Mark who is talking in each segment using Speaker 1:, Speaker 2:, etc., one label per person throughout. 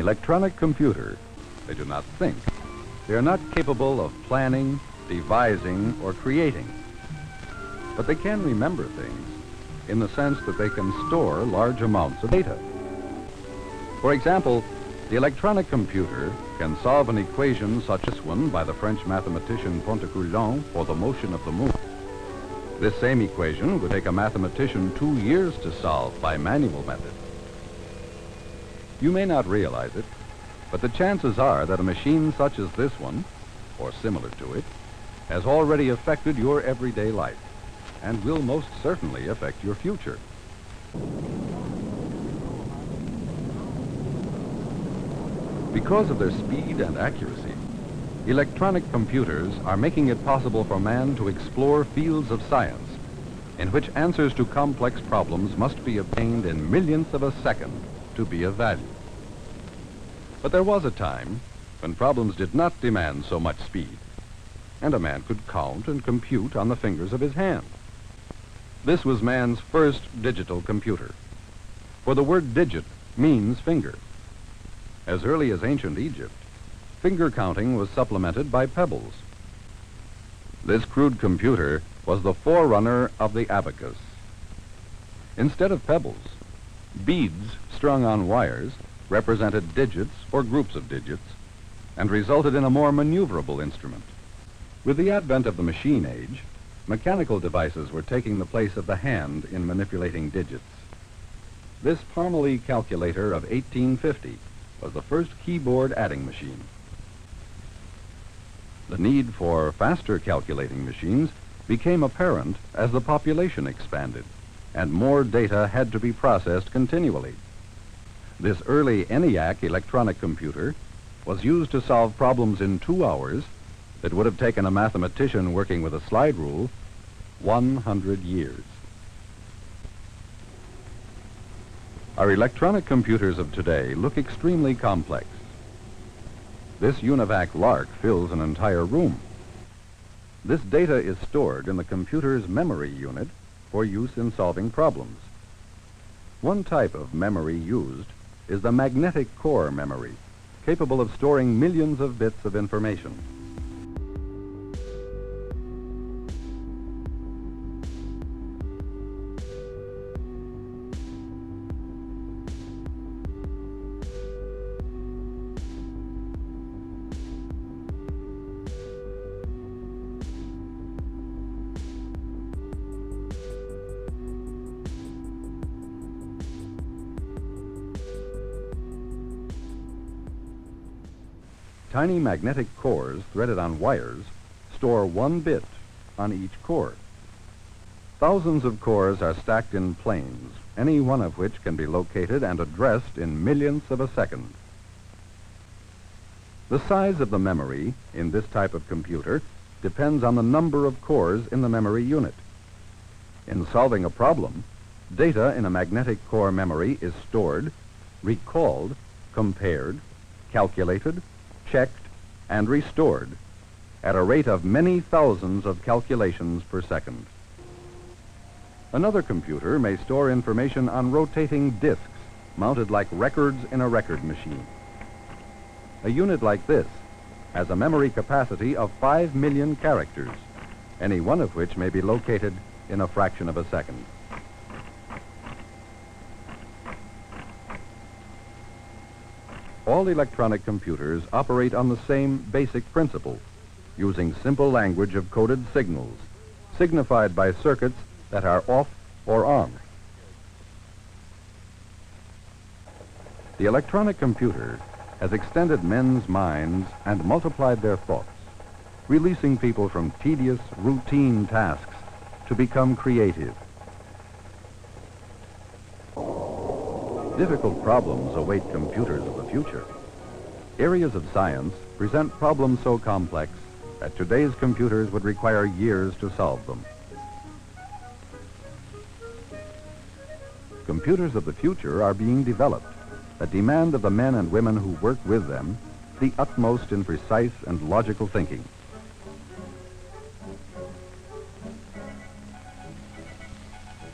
Speaker 1: electronic computer, they do not think. They are not capable of planning, devising, or creating. But they can remember things in the sense that they can store large amounts of data. For example, the electronic computer can solve an equation such as one by the French mathematician Pontécoulant for the motion of the moon. This same equation would take a mathematician 2 years to solve by manual method. You may not realize it, but the chances are that a machine such as this one, or similar to it, has already affected your everyday life and will most certainly affect your future. Because of their speed and accuracy, electronic computers are making it possible for man to explore fields of science in which answers to complex problems must be obtained in millionths of a second to be of value. But there was a time when problems did not demand so much speed, and a man could count and compute on the fingers of his hand. This was man's first digital computer, for the word digit means finger. As early as ancient Egypt, finger counting was supplemented by pebbles. This crude computer was the forerunner of the abacus. Instead of pebbles, beads strung on wires represented digits or groups of digits and resulted in a more maneuverable instrument. With the advent of the machine age, mechanical devices were taking the place of the hand in manipulating digits. This Parmelee calculator of 1850 was the first keyboard adding machine. The need for faster calculating machines became apparent as the population expanded and more data had to be processed continually. This early ENIAC electronic computer was used to solve problems in 2 hours that would have taken a mathematician working with a slide rule 100 years. Our electronic computers of today look extremely complex. This UNIVAC LARC fills an entire room. This data is stored in the computer's memory unit for use in solving problems. One type of memory used is the magnetic core memory, capable of storing millions of bits of information. Tiny magnetic cores threaded on wires store 1 bit on each core. Thousands of cores are stacked in planes, any one of which can be located and addressed in millionths of a second. The size of the memory in this type of computer depends on the number of cores in the memory unit. In solving a problem, data in a magnetic core memory is stored, recalled, compared, calculated, checked, and restored at a rate of many thousands of calculations per second. Another computer may store information on rotating disks mounted like records in a record machine. A unit like this has a memory capacity of 5 million characters, any one of which may be located in a fraction of a second. All electronic computers operate on the same basic principle, using simple language of coded signals, signified by circuits that are off or on. The electronic computer has extended men's minds and multiplied their thoughts, releasing people from tedious, routine tasks to become creative. Difficult problems await computers of the future. Areas of science present problems so complex that today's computers would require years to solve them. Computers of the future are being developed that demand of the men and women who work with them the utmost in precise and logical thinking.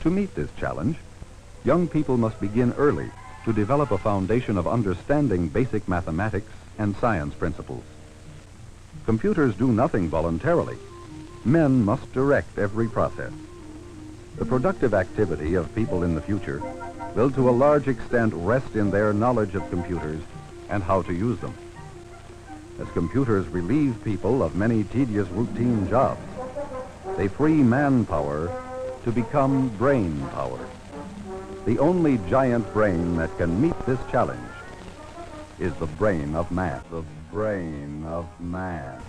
Speaker 1: To meet this challenge, young people must begin early to develop a foundation of understanding basic mathematics and science principles. Computers do nothing voluntarily. Men must direct every process. The productive activity of people in the future will to a large extent rest in their knowledge of computers and how to use them. As computers relieve people of many tedious routine jobs, they free manpower to become brain power. The only giant brain that can meet this challenge is the brain of math. The brain of math.